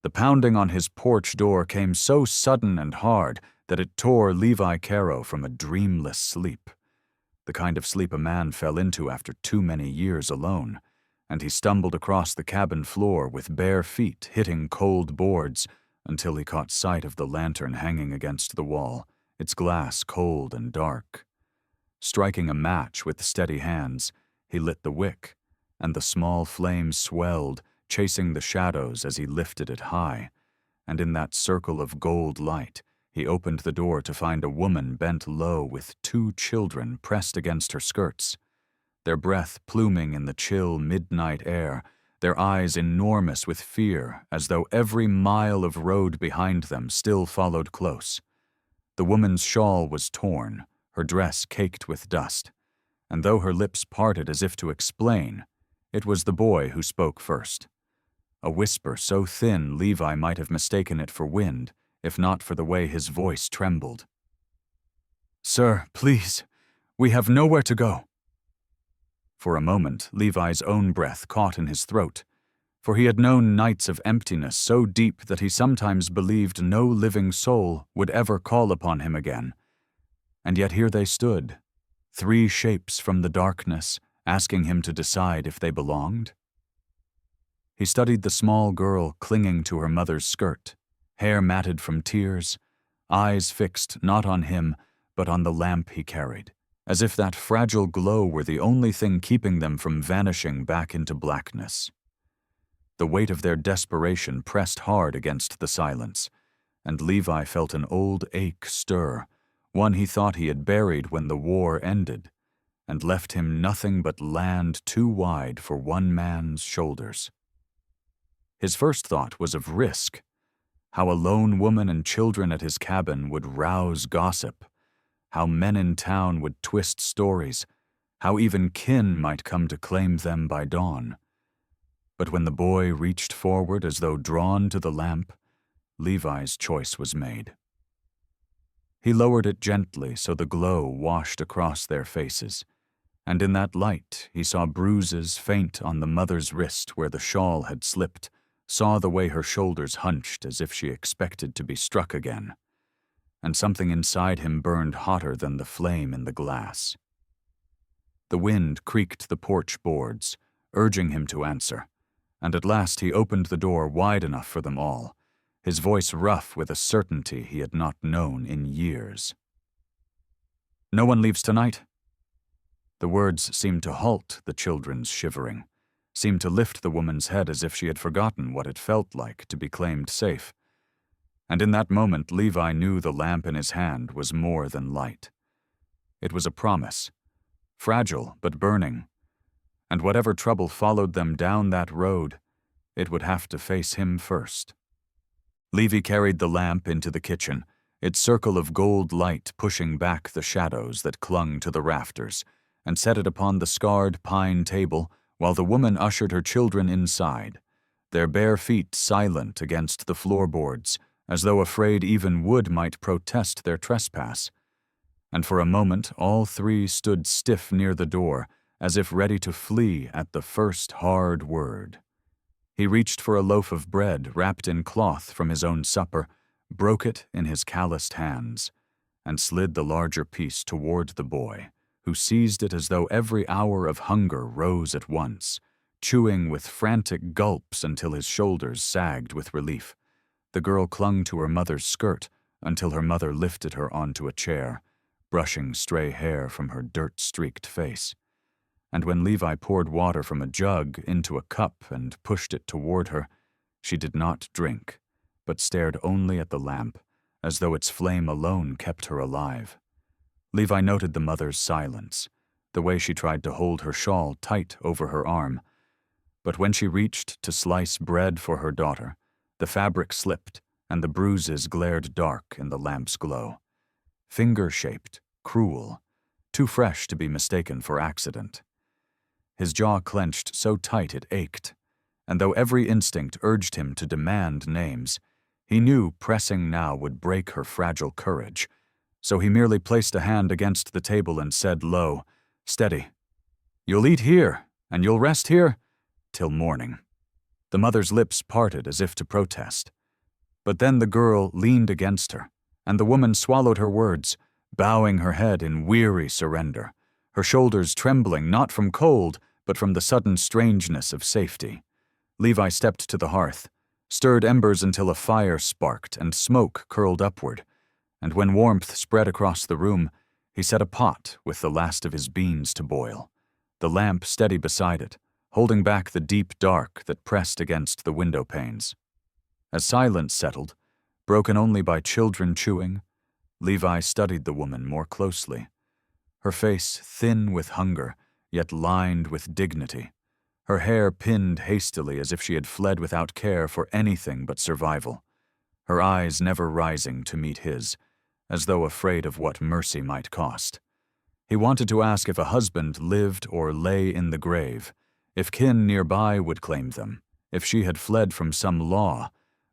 The pounding on his porch door came so sudden and hard that it tore Levi Caro from a dreamless sleep, the kind of sleep a man fell into after too many years alone, and he stumbled across the cabin floor with bare feet hitting cold boards until he caught sight of the lantern hanging against the wall, its glass cold and dark. Striking a match with steady hands, he lit the wick, and the small flame swelled, chasing the shadows as he lifted it high, and in that circle of gold light, he opened the door to find a woman bent low with 2 children pressed against her skirts, their breath pluming in the chill midnight air, their eyes enormous with fear as though every mile of road behind them still followed close. The woman's shawl was torn, her dress caked with dust, and though her lips parted as if to explain, it was the boy who spoke first. A whisper so thin Levi might have mistaken it for wind, if not for the way his voice trembled. "Sir, please, we have nowhere to go." For a moment, Levi's own breath caught in his throat, for he had known nights of emptiness so deep that he sometimes believed no living soul would ever call upon him again. And yet here they stood, 3 shapes from the darkness, asking him to decide if they belonged. He studied the small girl clinging to her mother's skirt, hair matted from tears, eyes fixed not on him, but on the lamp he carried, as if that fragile glow were the only thing keeping them from vanishing back into blackness. The weight of their desperation pressed hard against the silence, and Levi felt an old ache stir, one he thought he had buried when the war ended, and left him nothing but land too wide for one man's shoulders. His first thought was of risk, how a lone woman and children at his cabin would rouse gossip, how men in town would twist stories, how even kin might come to claim them by dawn. But when the boy reached forward as though drawn to the lamp, Levi's choice was made. He lowered it gently so the glow washed across their faces, and in that light he saw bruises faint on the mother's wrist where the shawl had slipped, saw the way her shoulders hunched as if she expected to be struck again, and something inside him burned hotter than the flame in the glass. The wind creaked the porch boards, urging him to answer, and at last he opened the door wide enough for them all, his voice rough with a certainty he had not known in years. "No one leaves tonight?" The words seemed to halt the children's shivering, seemed to lift the woman's head as if she had forgotten what it felt like to be claimed safe. And in that moment Levi knew the lamp in his hand was more than light. It was a promise, fragile but burning, and whatever trouble followed them down that road, it would have to face him first. Levi carried the lamp into the kitchen, its circle of gold light pushing back the shadows that clung to the rafters, and set it upon the scarred pine table while the woman ushered her children inside, their bare feet silent against the floorboards, as though afraid even wood might protest their trespass. And for a moment all 3 stood stiff near the door, as if ready to flee at the first hard word. He reached for a loaf of bread wrapped in cloth from his own supper, broke it in his calloused hands, and slid the larger piece toward the boy, who seized it as though every hour of hunger rose at once, chewing with frantic gulps until his shoulders sagged with relief. The girl clung to her mother's skirt until her mother lifted her onto a chair, brushing stray hair from her dirt-streaked face. And when Levi poured water from a jug into a cup and pushed it toward her, she did not drink, but stared only at the lamp, as though its flame alone kept her alive. Levi noted the mother's silence, the way she tried to hold her shawl tight over her arm. But when she reached to slice bread for her daughter, the fabric slipped and the bruises glared dark in the lamp's glow. Finger-shaped, cruel, too fresh to be mistaken for accident. His jaw clenched so tight it ached, and though every instinct urged him to demand names, he knew pressing now would break her fragile courage, so he merely placed a hand against the table and said low, "Steady. You'll eat here, and you'll rest here till morning." The mother's lips parted as if to protest. But then the girl leaned against her, and the woman swallowed her words, bowing her head in weary surrender, her shoulders trembling not from cold, but from the sudden strangeness of safety. Levi stepped to the hearth, stirred embers until a fire sparked and smoke curled upward, and when warmth spread across the room, he set a pot with the last of his beans to boil, the lamp steady beside it, holding back the deep dark that pressed against the window panes. As silence settled, broken only by children chewing, Levi studied the woman more closely. Her face thin with hunger, yet lined with dignity. Her hair pinned hastily as if she had fled without care for anything but survival. Her eyes never rising to meet his, as though afraid of what mercy might cost. He wanted to ask if a husband lived or lay in the grave, if kin nearby would claim them, if she had fled from some law,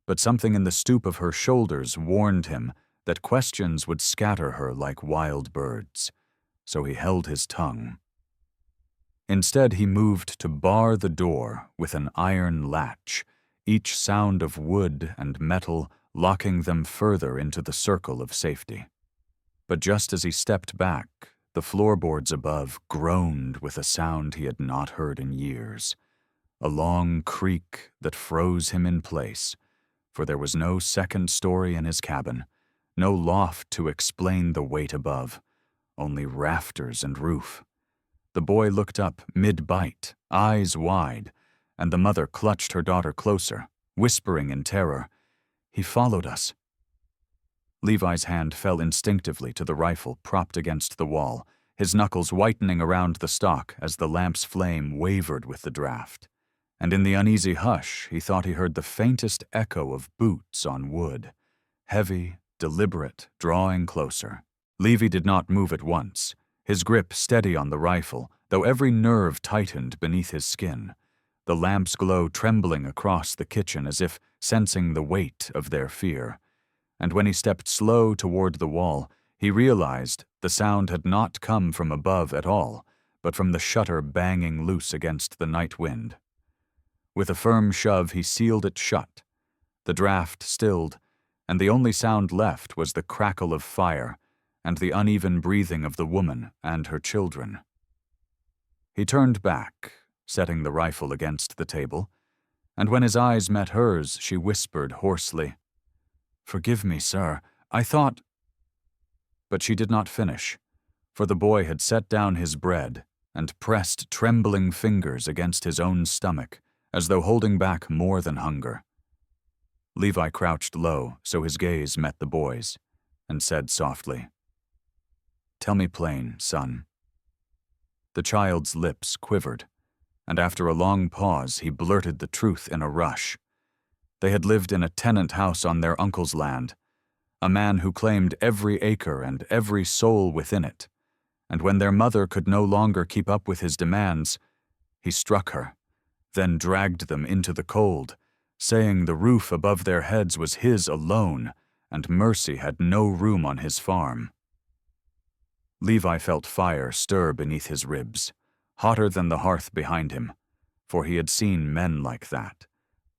but something in the stoop of her shoulders warned him that questions would scatter her like wild birds, so he held his tongue. Instead, he moved to bar the door with an iron latch, each sound of wood and metal locking them further into the circle of safety. But just as he stepped back, the floorboards above groaned with a sound he had not heard in years, a long creak that froze him in place, for there was no second story in his cabin, no loft to explain the weight above, only rafters and roof. The boy looked up mid-bite, eyes wide, and the mother clutched her daughter closer, whispering in terror, "He followed us." Levi's hand fell instinctively to the rifle propped against the wall, his knuckles whitening around the stock as the lamp's flame wavered with the draft. And in the uneasy hush, he thought he heard the faintest echo of boots on wood, heavy, deliberate, drawing closer. Levi did not move at once, his grip steady on the rifle, though every nerve tightened beneath his skin, the lamp's glow trembling across the kitchen as if sensing the weight of their fear. And when he stepped slow toward the wall, he realized the sound had not come from above at all, but from the shutter banging loose against the night wind. With a firm shove, he sealed it shut. The draft stilled, and the only sound left was the crackle of fire and the uneven breathing of the woman and her children. He turned back, setting the rifle against the table, and when his eyes met hers, she whispered hoarsely, "Forgive me, sir. I thought—" But she did not finish, for the boy had set down his bread and pressed trembling fingers against his own stomach, as though holding back more than hunger. Levi crouched low so his gaze met the boy's, and said softly, "Tell me plain, son." The child's lips quivered, and after a long pause he blurted the truth in a rush. They had lived in a tenant house on their uncle's land, a man who claimed every acre and every soul within it, and when their mother could no longer keep up with his demands, he struck her, then dragged them into the cold, saying the roof above their heads was his alone, and mercy had no room on his farm. Levi felt fire stir beneath his ribs, hotter than the hearth behind him, for he had seen men like that,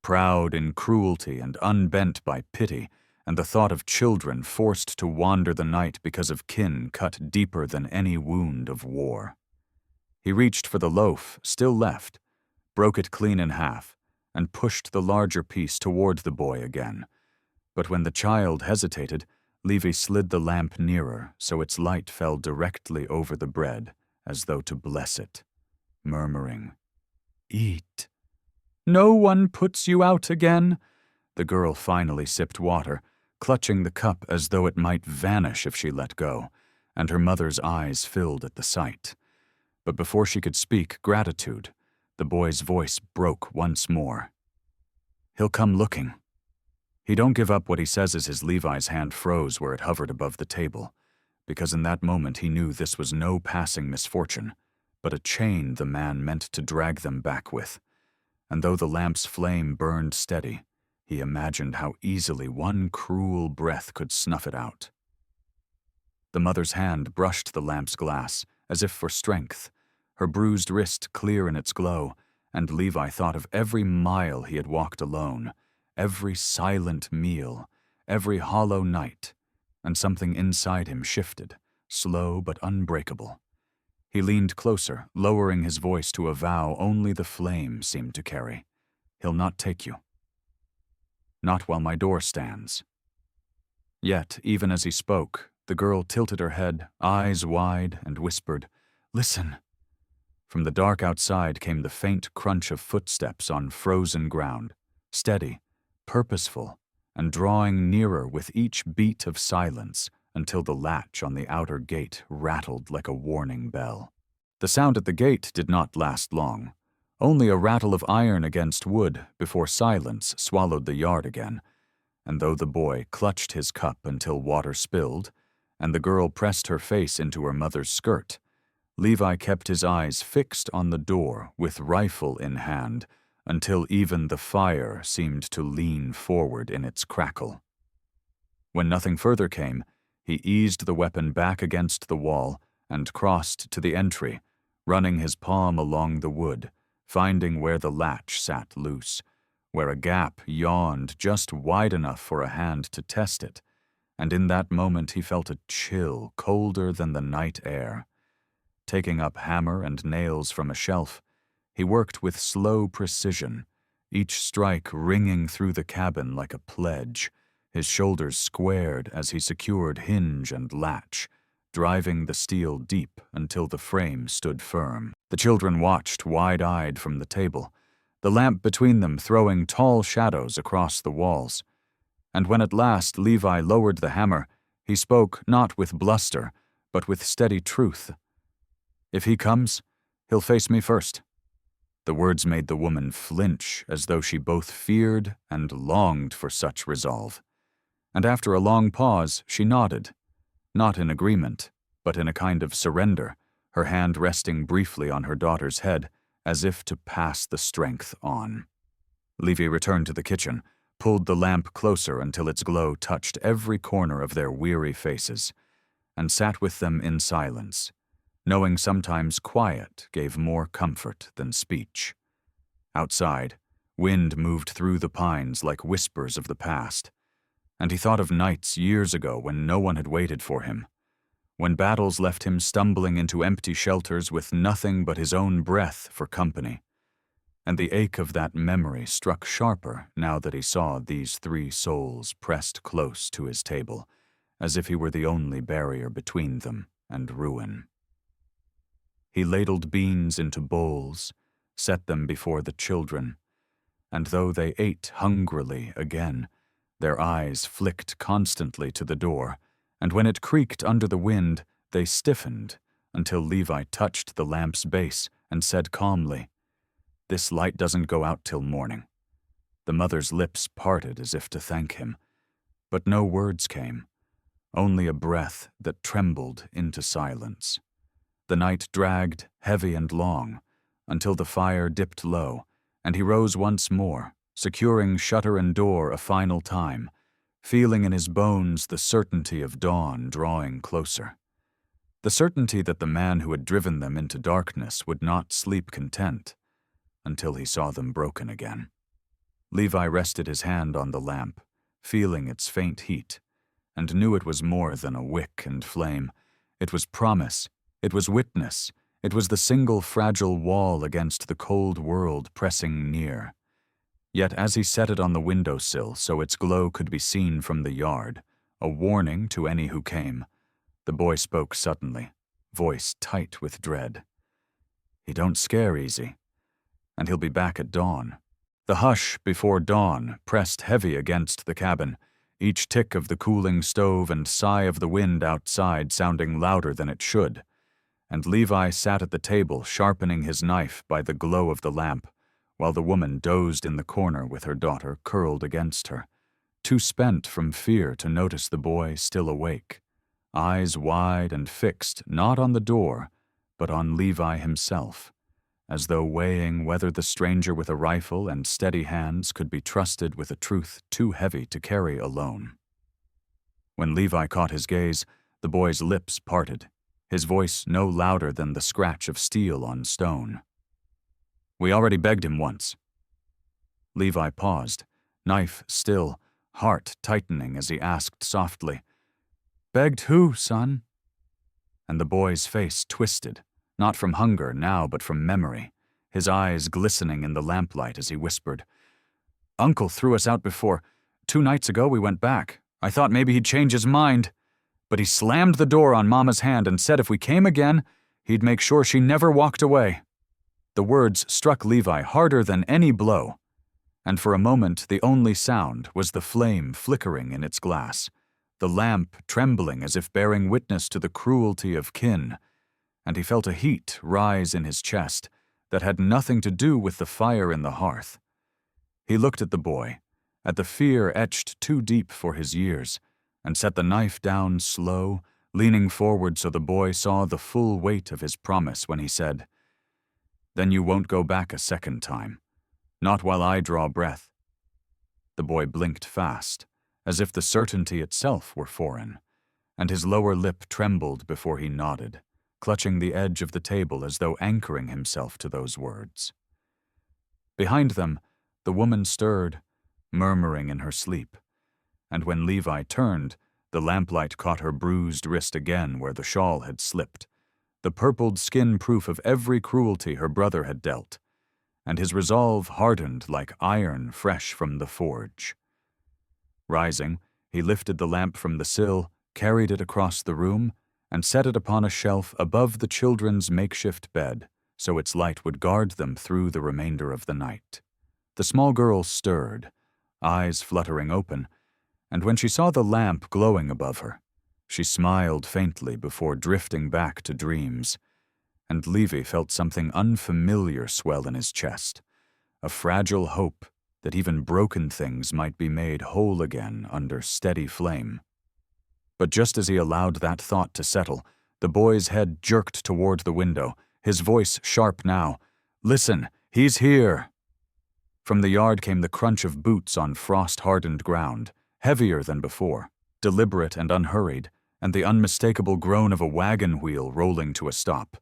proud in cruelty and unbent by pity, and the thought of children forced to wander the night because of kin cut deeper than any wound of war. He reached for the loaf still left, broke it clean in half, and pushed the larger piece toward the boy again. But when the child hesitated, Levi slid the lamp nearer so its light fell directly over the bread, as though to bless it, murmuring, "Eat." "No one puts you out again." The girl finally sipped water, clutching the cup as though it might vanish if she let go, and her mother's eyes filled at the sight. But before she could speak gratitude, the boy's voice broke once more. "He'll come looking." He don't give up what he says as his Levi's hand froze where it hovered above the table, because in that moment he knew this was no passing misfortune, but a chain the man meant to drag them back with. And though the lamp's flame burned steady, he imagined how easily one cruel breath could snuff it out. The mother's hand brushed the lamp's glass, as if for strength, her bruised wrist clear in its glow, and Levi thought of every mile he had walked alone, every silent meal, every hollow night, and something inside him shifted, slow but unbreakable. He leaned closer, lowering his voice to a vow only the flame seemed to carry. "He'll not take you. Not while my door stands." Yet, even as he spoke, the girl tilted her head, eyes wide, and whispered, "Listen." From the dark outside came the faint crunch of footsteps on frozen ground, steady, purposeful, and drawing nearer with each beat of silence until the latch on the outer gate rattled like a warning bell. The sound at the gate did not last long, only a rattle of iron against wood before silence swallowed the yard again, and though the boy clutched his cup until water spilled, and the girl pressed her face into her mother's skirt, Levi kept his eyes fixed on the door with rifle in hand until even the fire seemed to lean forward in its crackle. When nothing further came, he eased the weapon back against the wall and crossed to the entry, running his palm along the wood, finding where the latch sat loose, where a gap yawned just wide enough for a hand to test it, and in that moment he felt a chill colder than the night air. Taking up hammer and nails from a shelf, he worked with slow precision, each strike ringing through the cabin like a pledge, his shoulders squared as he secured hinge and latch, driving the steel deep until the frame stood firm. The children watched wide-eyed from the table, the lamp between them throwing tall shadows across the walls. And when at last Levi lowered the hammer, he spoke not with bluster, but with steady truth. "If he comes, he'll face me first." The words made the woman flinch as though she both feared and longed for such resolve. And after a long pause, she nodded, not in agreement, but in a kind of surrender, her hand resting briefly on her daughter's head, as if to pass the strength on. Levi returned to the kitchen, pulled the lamp closer until its glow touched every corner of their weary faces, and sat with them in silence, knowing sometimes quiet gave more comfort than speech. Outside, wind moved through the pines like whispers of the past, and he thought of nights years ago when no one had waited for him, when battles left him stumbling into empty shelters with nothing but his own breath for company. And the ache of that memory struck sharper now that he saw these three souls pressed close to his table, as if he were the only barrier between them and ruin. He ladled beans into bowls, set them before the children, and though they ate hungrily again, their eyes flicked constantly to the door, and when it creaked under the wind, they stiffened until Levi touched the lamp's base and said calmly, "This light doesn't go out till morning." The mother's lips parted as if to thank him, but no words came, only a breath that trembled into silence. The night dragged, heavy and long, until the fire dipped low, and he rose once more, securing shutter and door a final time, feeling in his bones the certainty of dawn drawing closer. The certainty that the man who had driven them into darkness would not sleep content until he saw them broken again. Levi rested his hand on the lamp, feeling its faint heat, and knew it was more than a wick and flame. It was promise, it was witness, it was the single fragile wall against the cold world pressing near. Yet as he set it on the windowsill so its glow could be seen from the yard, a warning to any who came, the boy spoke suddenly, voice tight with dread. "He don't scare easy, and he'll be back at dawn." The hush before dawn pressed heavy against the cabin, each tick of the cooling stove and sigh of the wind outside sounding louder than it should, and Levi sat at the table sharpening his knife by the glow of the lamp, while the woman dozed in the corner with her daughter curled against her, too spent from fear to notice the boy still awake, eyes wide and fixed not on the door, but on Levi himself, as though weighing whether the stranger with a rifle and steady hands could be trusted with a truth too heavy to carry alone. When Levi caught his gaze, the boy's lips parted, his voice no louder than the scratch of steel on stone. We already begged him once." Levi paused, knife still, heart tightening as he asked softly, "Begged who, son?" And the boy's face twisted, not from hunger now but from memory, his eyes glistening in the lamplight as he whispered, "Uncle threw us out before. 2 nights ago we went back. I thought maybe he'd change his mind. But he slammed the door on Mama's hand and said if we came again, he'd make sure she never walked away." The words struck Levi harder than any blow, and for a moment the only sound was the flame flickering in its glass, the lamp trembling as if bearing witness to the cruelty of kin, and he felt a heat rise in his chest that had nothing to do with the fire in the hearth. He looked at the boy, at the fear etched too deep for his years, and set the knife down slow, leaning forward so the boy saw the full weight of his promise when he said, "Then you won't go back a second time. Not while I draw breath." The boy blinked fast, as if the certainty itself were foreign, and his lower lip trembled before he nodded, clutching the edge of the table as though anchoring himself to those words. Behind them, the woman stirred, murmuring in her sleep, and when Levi turned, the lamplight caught her bruised wrist again where the shawl had slipped, the purpled skin proof of every cruelty her brother had dealt, and his resolve hardened like iron fresh from the forge. Rising, he lifted the lamp from the sill, carried it across the room, and set it upon a shelf above the children's makeshift bed, so its light would guard them through the remainder of the night. The small girl stirred, eyes fluttering open, and when she saw the lamp glowing above her, she smiled faintly before drifting back to dreams, and Levi felt something unfamiliar swell in his chest, a fragile hope that even broken things might be made whole again under steady flame. But just as he allowed that thought to settle, the boy's head jerked toward the window, his voice sharp now, "Listen, he's here!" From the yard came the crunch of boots on frost-hardened ground, heavier than before, deliberate and unhurried, and the unmistakable groan of a wagon wheel rolling to a stop,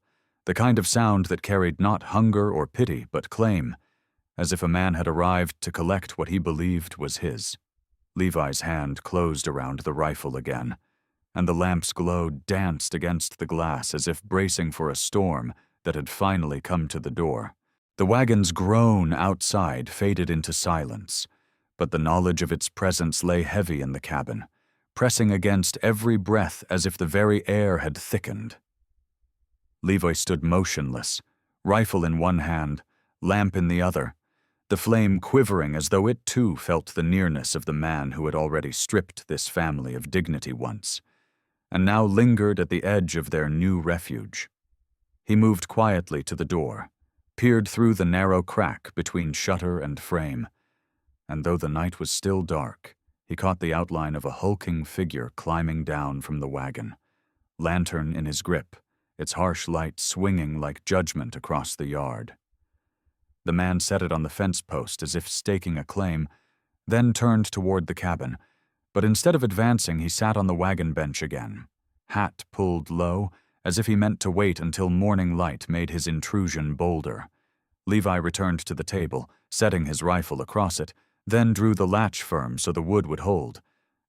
the kind of sound that carried not hunger or pity but claim, as if a man had arrived to collect what he believed was his. Levi's hand closed around the rifle again, and the lamp's glow danced against the glass as if bracing for a storm that had finally come to the door. The wagon's groan outside faded into silence, but the knowledge of its presence lay heavy in the cabin, pressing against every breath as if the very air had thickened. Levi stood motionless, rifle in one hand, lamp in the other, the flame quivering as though it too felt the nearness of the man who had already stripped this family of dignity once, and now lingered at the edge of their new refuge. He moved quietly to the door, peered through the narrow crack between shutter and frame, and though the night was still dark, he caught the outline of a hulking figure climbing down from the wagon, lantern in his grip, its harsh light swinging like judgment across the yard. The man set it on the fence post as if staking a claim, then turned toward the cabin, but instead of advancing he sat on the wagon bench again, hat pulled low, as if he meant to wait until morning light made his intrusion bolder. Levi returned to the table, setting his rifle across it, then drew the latch firm so the wood would hold,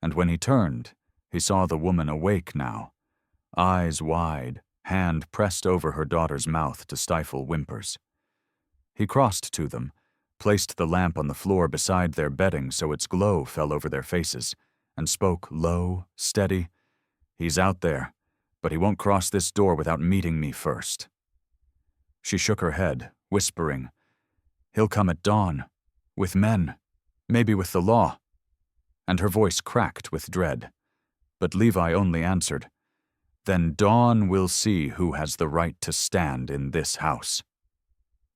and when he turned, he saw the woman awake now, eyes wide, hand pressed over her daughter's mouth to stifle whimpers. He crossed to them, placed the lamp on the floor beside their bedding so its glow fell over their faces, and spoke low, steady, "He's out there, but he won't cross this door without meeting me first." She shook her head, whispering, "He'll come at dawn, with men, maybe with the law," and her voice cracked with dread. But Levi only answered, "Then dawn will see who has the right to stand in this house."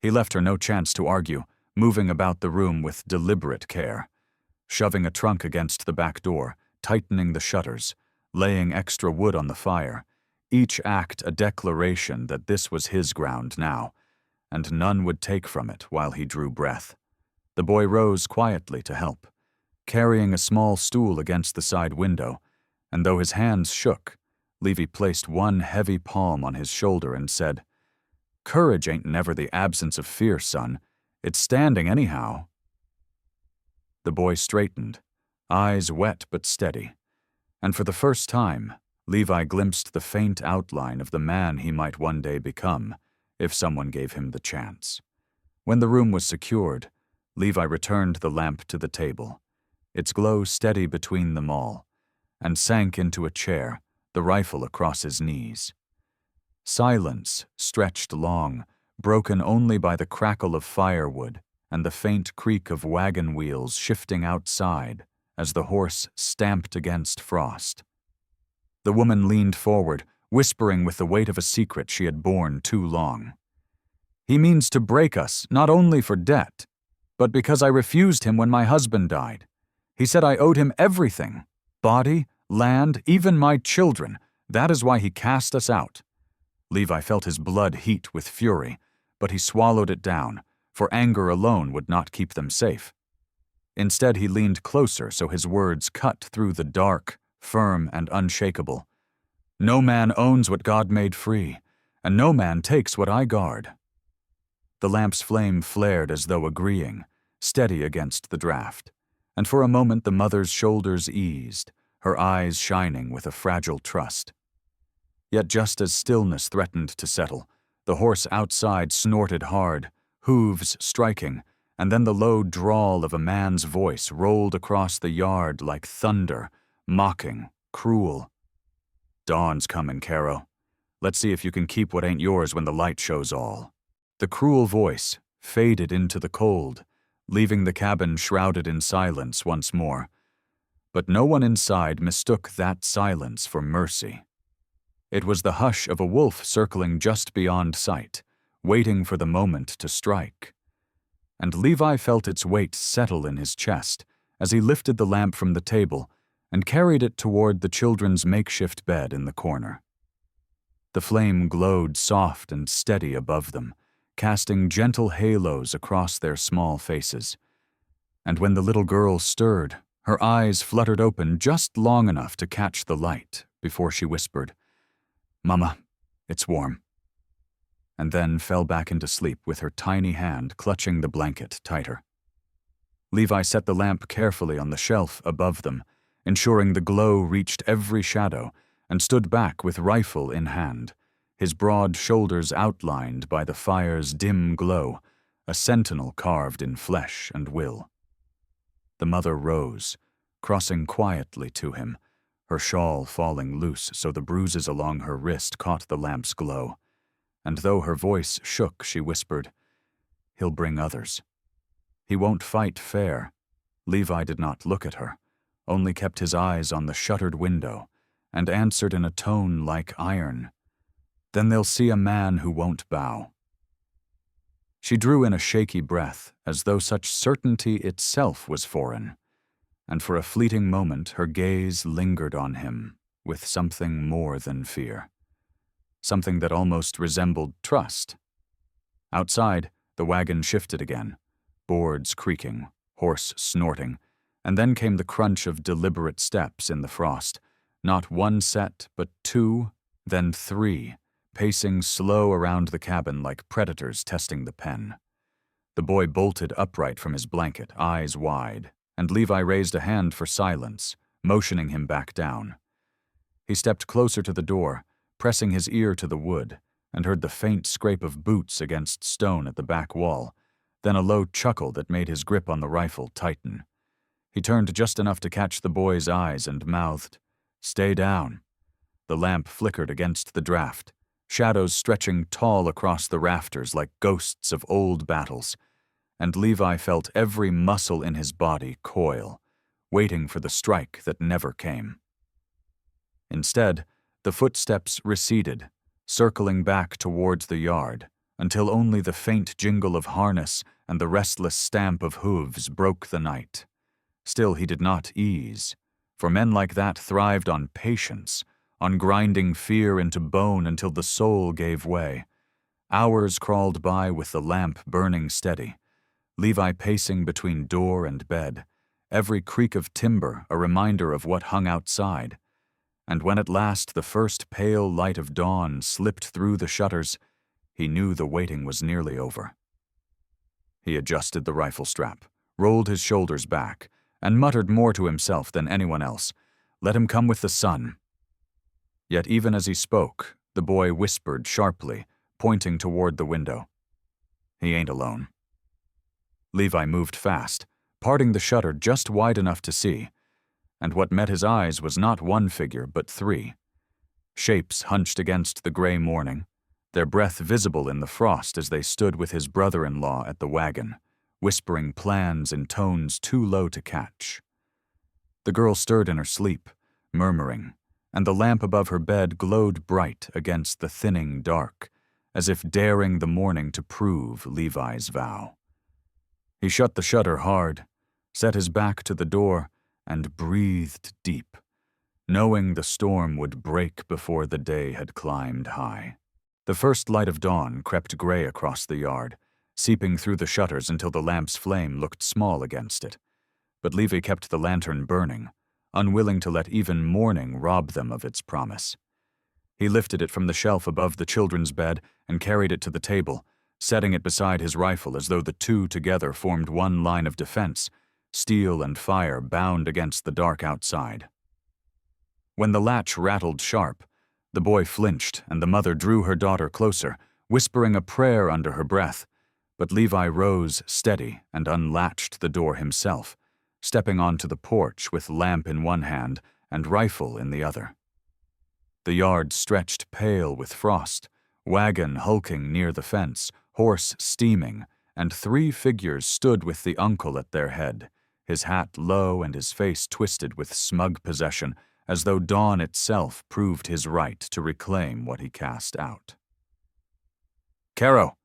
He left her no chance to argue, moving about the room with deliberate care, shoving a trunk against the back door, tightening the shutters, laying extra wood on the fire, each act a declaration that this was his ground now, and none would take from it while he drew breath. The boy rose quietly to help, carrying a small stool against the side window, and though his hands shook, Levi placed one heavy palm on his shoulder and said, Courage ain't never the absence of fear, son. It's standing anyhow." The boy straightened, eyes wet but steady, and for the first time, Levi glimpsed the faint outline of the man he might one day become, if someone gave him the chance. When the room was secured, Levi returned the lamp to the table, its glow steady between them all, and sank into a chair, the rifle across his knees. Silence stretched long, broken only by the crackle of firewood and the faint creak of wagon wheels shifting outside as the horse stamped against frost. The woman leaned forward, whispering with the weight of a secret she had borne too long. "He means to break us, not only for debt, but because I refused him when my husband died. He said I owed him everything, body, land, even my children. That is why he cast us out." Levi felt his blood heat with fury, but he swallowed it down, for anger alone would not keep them safe. Instead, he leaned closer so his words cut through the dark, firm and unshakable. "No man owns what God made free, and no man takes what I guard." The lamp's flame flared as though agreeing, steady against the draft, and for a moment the mother's shoulders eased, her eyes shining with a fragile trust. Yet just as stillness threatened to settle, the horse outside snorted hard, hooves striking, and then the low drawl of a man's voice rolled across the yard like thunder, mocking, cruel. "Dawn's coming, Caro. Let's see if you can keep what ain't yours when the light shows all." The cruel voice faded into the cold, leaving the cabin shrouded in silence once more. But no one inside mistook that silence for mercy. It was the hush of a wolf circling just beyond sight, waiting for the moment to strike. And Levi felt its weight settle in his chest as he lifted the lamp from the table and carried it toward the children's makeshift bed in the corner. The flame glowed soft and steady above them, casting gentle halos across their small faces. And when the little girl stirred, her eyes fluttered open just long enough to catch the light before she whispered, "Mama, it's warm," and then fell back into sleep with her tiny hand clutching the blanket tighter. Levi set the lamp carefully on the shelf above them, ensuring the glow reached every shadow, and stood back with rifle in hand, his broad shoulders outlined by the fire's dim glow, a sentinel carved in flesh and will. The mother rose, crossing quietly to him, her shawl falling loose so the bruises along her wrist caught the lamp's glow. And though her voice shook, she whispered, "He'll bring others. He won't fight fair." Levi did not look at her, only kept his eyes on the shuttered window, and answered in a tone like iron, "Then they'll see a man who won't bow." She drew in a shaky breath, as though such certainty itself was foreign, and for a fleeting moment her gaze lingered on him with something more than fear, something that almost resembled trust. Outside, the wagon shifted again, boards creaking, horse snorting, and then came the crunch of deliberate steps in the frost, not one set, but two, then three, pacing slow around the cabin like predators testing the pen. The boy bolted upright from his blanket, eyes wide, and Levi raised a hand for silence, motioning him back down. He stepped closer to the door, pressing his ear to the wood, and heard the faint scrape of boots against stone at the back wall, then a low chuckle that made his grip on the rifle tighten. He turned just enough to catch the boy's eyes and mouthed, "Stay down." The lamp flickered against the draft, shadows stretching tall across the rafters like ghosts of old battles, and Levi felt every muscle in his body coil, waiting for the strike that never came. Instead, the footsteps receded, circling back towards the yard, until only the faint jingle of harness and the restless stamp of hooves broke the night. Still he did not ease, for men like that thrived on patience, on grinding fear into bone until the soul gave way. Hours crawled by with the lamp burning steady, Levi pacing between door and bed, every creak of timber a reminder of what hung outside. And when at last the first pale light of dawn slipped through the shutters, He knew the waiting was nearly over. He adjusted the rifle strap, rolled his shoulders back, and muttered more to himself than anyone else. Let him come with the sun. Yet even as he spoke, the boy whispered sharply, pointing toward the window. He ain't alone. Levi moved fast, parting the shutter just wide enough to see, and what met his eyes was not one figure but three. Shapes hunched against the gray morning, their breath visible in the frost as they stood with his brother-in-law at the wagon, whispering plans in tones too low to catch. The girl stirred in her sleep, murmuring, and the lamp above her bed glowed bright against the thinning dark, as if daring the morning to prove Levi's vow. He shut the shutter hard, set his back to the door, and breathed deep, knowing the storm would break before the day had climbed high. The first light of dawn crept gray across the yard, seeping through the shutters until the lamp's flame looked small against it. But Levi kept the lantern burning, unwilling to let even morning rob them of its promise. He lifted it from the shelf above the children's bed and carried it to the table, setting it beside his rifle as though the two together formed one line of defense, steel and fire bound against the dark outside. When the latch rattled sharp, the boy flinched and the mother drew her daughter closer, whispering a prayer under her breath, but Levi rose steady and unlatched the door himself, stepping onto the porch with lamp in one hand and rifle in the other. The yard stretched pale with frost, wagon hulking near the fence, horse steaming, and three figures stood with the uncle at their head, his hat low and his face twisted with smug possession, as though dawn itself proved his right to reclaim what he cast out. "Caro,"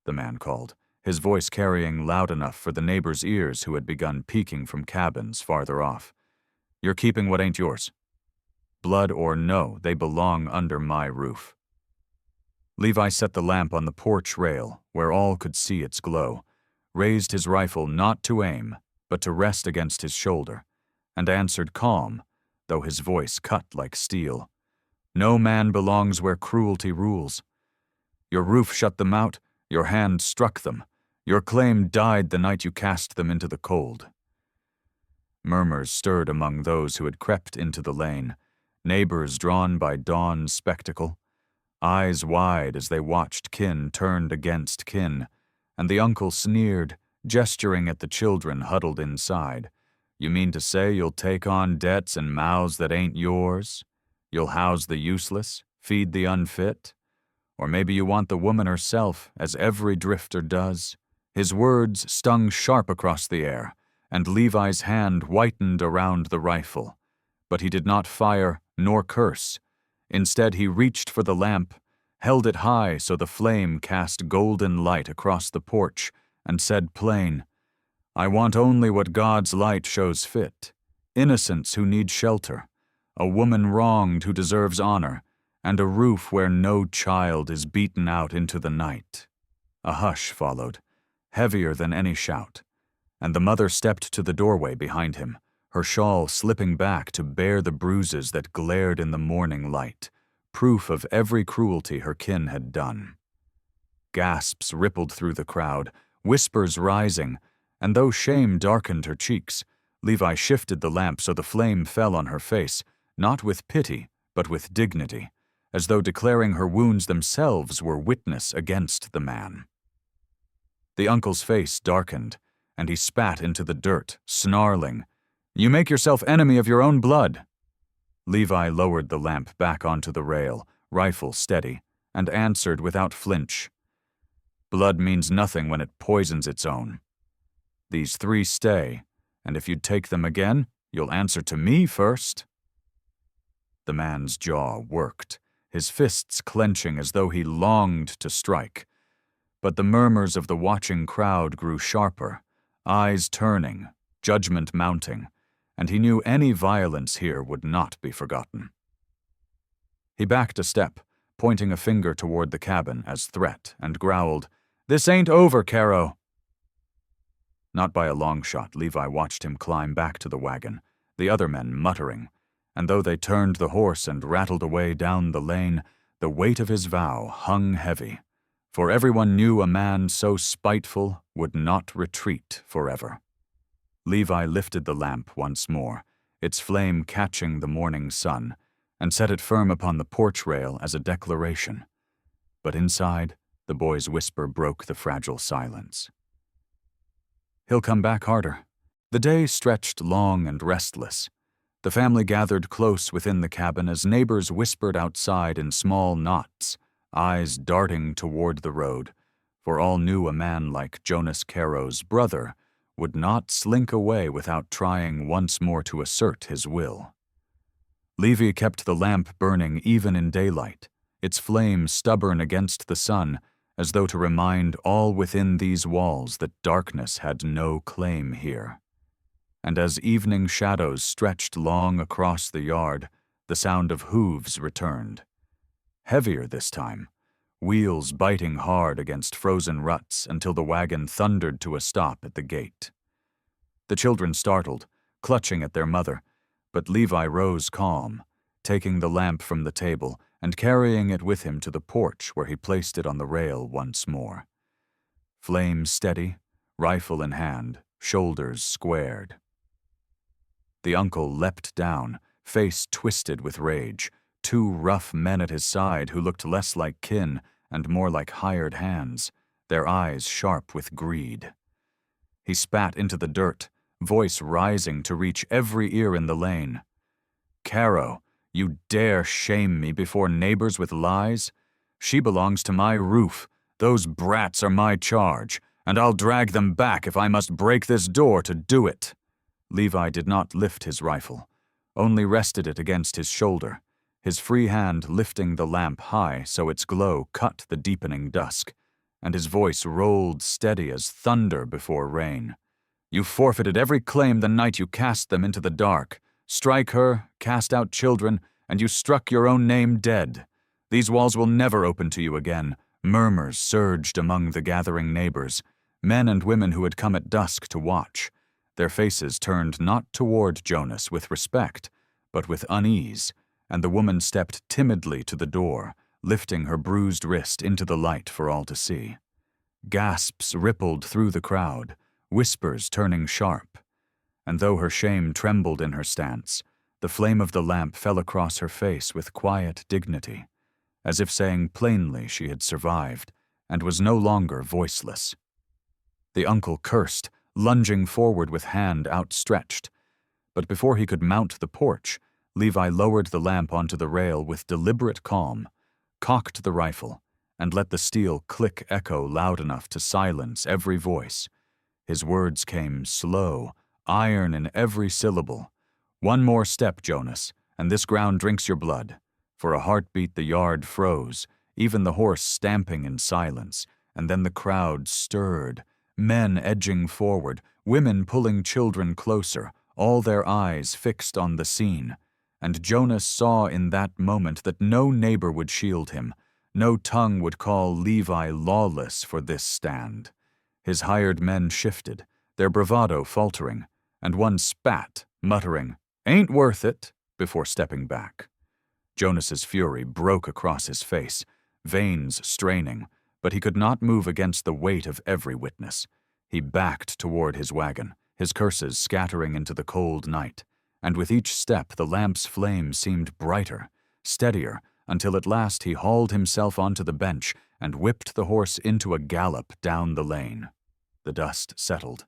the man called, his voice carrying loud enough for the neighbors' ears who had begun peeking from cabins farther off. "You're keeping what ain't yours. Blood or no, they belong under my roof." Levi set the lamp on the porch rail, where all could see its glow, raised his rifle not to aim, but to rest against his shoulder, and answered calm, though his voice cut like steel. "No man belongs where cruelty rules. Your roof shut them out, your hand struck them. Your claim died the night you cast them into the cold." Murmurs stirred among those who had crept into the lane, neighbors drawn by dawn's spectacle, eyes wide as they watched kin turned against kin, and the uncle sneered, gesturing at the children huddled inside. "You mean to say you'll take on debts and mouths that ain't yours? You'll house the useless, feed the unfit? Or maybe you want the woman herself, as every drifter does?" His words stung sharp across the air, and Levi's hand whitened around the rifle. But he did not fire nor curse. Instead, he reached for the lamp, held it high so the flame cast golden light across the porch, and said plain, "I want only what God's light shows fit. Innocents who need shelter, a woman wronged who deserves honor, and a roof where no child is beaten out into the night." A hush followed, heavier than any shout, and the mother stepped to the doorway behind him, her shawl slipping back to bare the bruises that glared in the morning light, proof of every cruelty her kin had done. Gasps rippled through the crowd, whispers rising, and though shame darkened her cheeks, Levi shifted the lamp so the flame fell on her face, not with pity, but with dignity, as though declaring her wounds themselves were witness against the man. The uncle's face darkened, and he spat into the dirt, snarling, "You make yourself enemy of your own blood." Levi lowered the lamp back onto the rail, rifle steady, and answered without flinch, "Blood means nothing when it poisons its own. These three stay, and if you'd take them again, you'll answer to me first." The man's jaw worked, his fists clenching as though he longed to strike. But the murmurs of the watching crowd grew sharper, eyes turning, judgment mounting, and he knew any violence here would not be forgotten. He backed a step, pointing a finger toward the cabin as threat, and growled, "This ain't over, Caro." Not by a long shot, Levi watched him climb back to the wagon, the other men muttering, and though they turned the horse and rattled away down the lane, the weight of his vow hung heavy, for everyone knew a man so spiteful would not retreat forever. Levi lifted the lamp once more, its flame catching the morning sun, and set it firm upon the porch rail as a declaration. But inside, the boy's whisper broke the fragile silence. "He'll come back harder." The day stretched long and restless. The family gathered close within the cabin as neighbors whispered outside in small knots, eyes darting toward the road, for all knew a man like Jonas Caro's brother would not slink away without trying once more to assert his will. Levi kept the lamp burning even in daylight, its flame stubborn against the sun, as though to remind all within these walls that darkness had no claim here. And as evening shadows stretched long across the yard, the sound of hooves returned. Heavier this time, wheels biting hard against frozen ruts until the wagon thundered to a stop at the gate. The children startled, clutching at their mother, but Levi rose calm, taking the lamp from the table and carrying it with him to the porch where he placed it on the rail once more. Flame steady, rifle in hand, shoulders squared. The uncle leapt down, face twisted with rage, two rough men at his side who looked less like kin and more like hired hands, their eyes sharp with greed. He spat into the dirt, voice rising to reach every ear in the lane. "Caro, you dare shame me before neighbors with lies? She belongs to my roof, those brats are my charge, and I'll drag them back if I must break this door to do it." Levi did not lift his rifle, only rested it against his shoulder, his free hand lifting the lamp high so its glow cut the deepening dusk, and his voice rolled steady as thunder before rain. "You forfeited every claim the night you cast them into the dark. Strike her, cast out children, and you struck your own name dead. These walls will never open to you again." Murmurs surged among the gathering neighbors, men and women who had come at dusk to watch. Their faces turned not toward Jonas with respect, but with unease, and the woman stepped timidly to the door, lifting her bruised wrist into the light for all to see. Gasps rippled through the crowd, whispers turning sharp. And though her shame trembled in her stance, the flame of the lamp fell across her face with quiet dignity, as if saying plainly she had survived and was no longer voiceless. The uncle cursed, lunging forward with hand outstretched. But before he could mount the porch, Levi lowered the lamp onto the rail with deliberate calm, cocked the rifle, and let the steel click echo loud enough to silence every voice. His words came slow, iron in every syllable. "One more step, Jonas, and this ground drinks your blood." For a heartbeat the yard froze, even the horse stamping in silence, and then the crowd stirred, men edging forward, women pulling children closer, all their eyes fixed on the scene. And Jonas saw in that moment that no neighbor would shield him, no tongue would call Levi lawless for this stand. His hired men shifted, their bravado faltering, and one spat, muttering, "Ain't worth it," before stepping back. Jonas's fury broke across his face, veins straining, but he could not move against the weight of every witness. He backed toward his wagon, his curses scattering into the cold night, and with each step the lamp's flame seemed brighter, steadier, until at last he hauled himself onto the bench and whipped the horse into a gallop down the lane. The dust settled,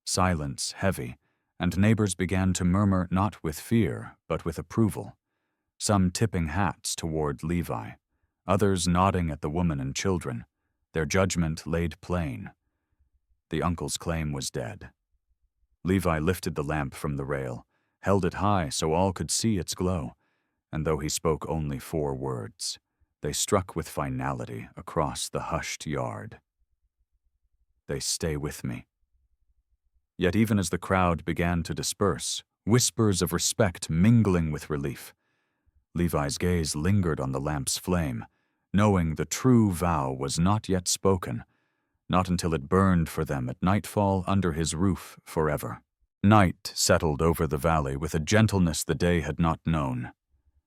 silence heavy, and neighbors began to murmur not with fear, but with approval. Some tipping hats toward Levi, others nodding at the woman and children, their judgment laid plain. The uncle's claim was dead. Levi lifted the lamp from the rail, held it high so all could see its glow, and though he spoke only 4 words, they struck with finality across the hushed yard. "They stay with me." Yet even as the crowd began to disperse, whispers of respect mingling with relief, Levi's gaze lingered on the lamp's flame, knowing the true vow was not yet spoken, not until it burned for them at nightfall under his roof forever. Night settled over the valley with a gentleness the day had not known,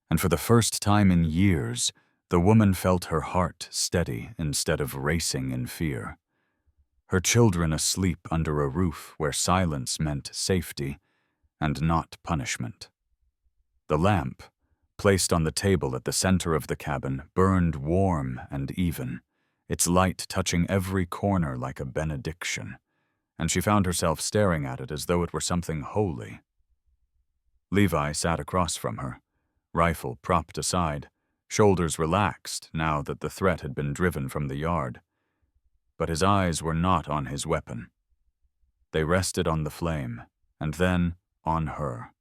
and for the first time in years, The woman felt her heart steady instead of racing in fear. Her children asleep under a roof where silence meant safety and not punishment. The lamp, placed on the table at the center of the cabin, burned warm and even, its light touching every corner like a benediction, and she found herself staring at it as though it were something holy. Levi sat across from her, rifle propped aside, shoulders relaxed now that the threat had been driven from the yard. But his eyes were not on his weapon. They rested on the flame, and then on her.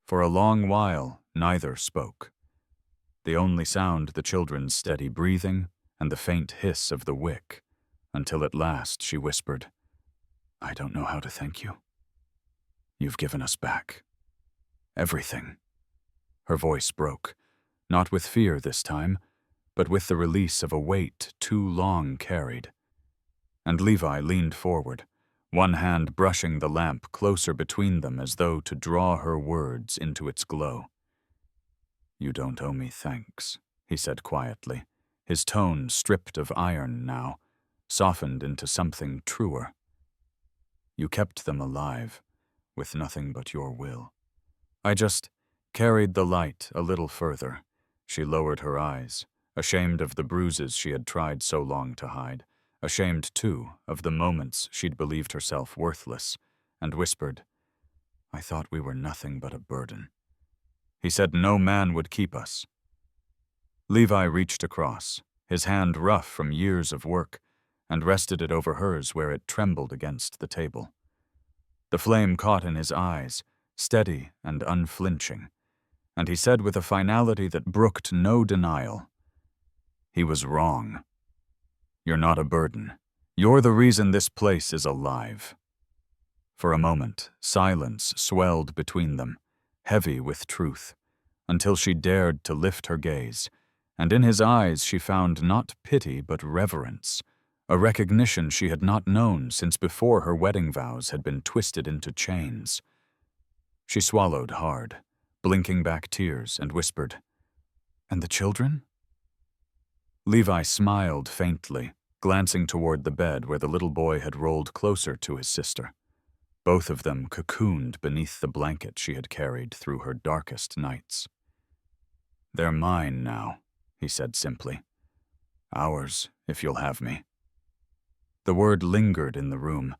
For a long while, neither spoke. The only sound the children's steady breathing and the faint hiss of the wick, until at last she whispered, "I don't know how to thank you. You've given us back everything." Her voice broke, not with fear this time, but with the release of a weight too long carried. And Levi leaned forward, one hand brushing the lamp closer between them as though to draw her words into its glow. "You don't owe me thanks," he said quietly, his tone stripped of iron now, softened into something truer. "You kept them alive, with nothing but your will. I just carried the light a little further." She lowered her eyes, ashamed of the bruises she had tried so long to hide, ashamed, too, of the moments she'd believed herself worthless, and whispered, "I thought we were nothing but a burden. He said no man would keep us." Levi reached across, his hand rough from years of work, and rested it over hers where it trembled against the table. The flame caught in his eyes, steady and unflinching, and he said with a finality that brooked no denial, "He was wrong. You're not a burden. You're the reason this place is alive." For a moment, silence swelled between them, heavy with truth, until she dared to lift her gaze, and in his eyes she found not pity but reverence, a recognition she had not known since before her wedding vows had been twisted into chains. She swallowed hard, blinking back tears, and whispered, "And the children?" Levi smiled faintly, glancing toward the bed where the little boy had rolled closer to his sister. Both of them cocooned beneath the blanket she had carried through her darkest nights. "They're mine now," he said simply. "Ours, if you'll have me." The word lingered in the room,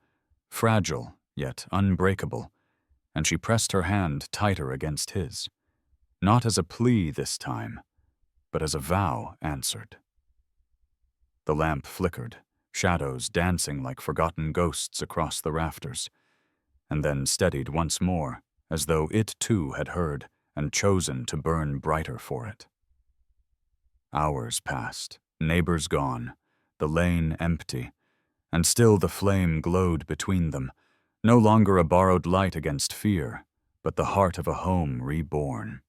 fragile yet unbreakable, and she pressed her hand tighter against his, not as a plea this time, but as a vow answered. The lamp flickered, shadows dancing like forgotten ghosts across the rafters, and then steadied once more, as though it too had heard and chosen to burn brighter for it. Hours passed, neighbors gone, the lane empty, and still the flame glowed between them, no longer a borrowed light against fear, but the heart of a home reborn.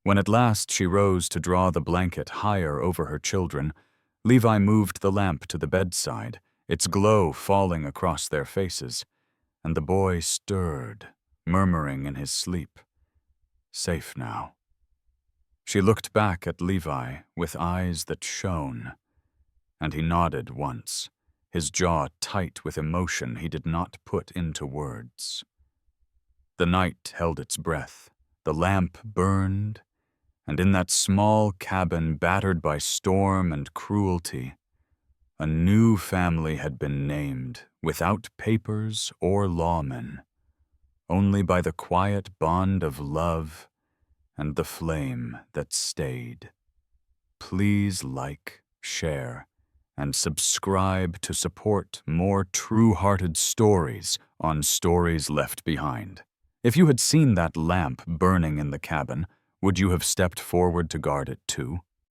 When at last she rose to draw the blanket higher over her children, Levi moved the lamp to the bedside, its glow falling across their faces, and the boy stirred, murmuring in his sleep, "Safe now." She looked back at Levi with eyes that shone, and he nodded once, his jaw tight with emotion he did not put into words. The night held its breath, the lamp burned, and in that small cabin battered by storm and cruelty, a new family had been named without papers or lawmen, only by the quiet bond of love and the flame that stayed. Please like, share, and subscribe to support more true-hearted stories on Stories Left Behind. If you had seen that lamp burning in the cabin, would you have stepped forward to guard it too?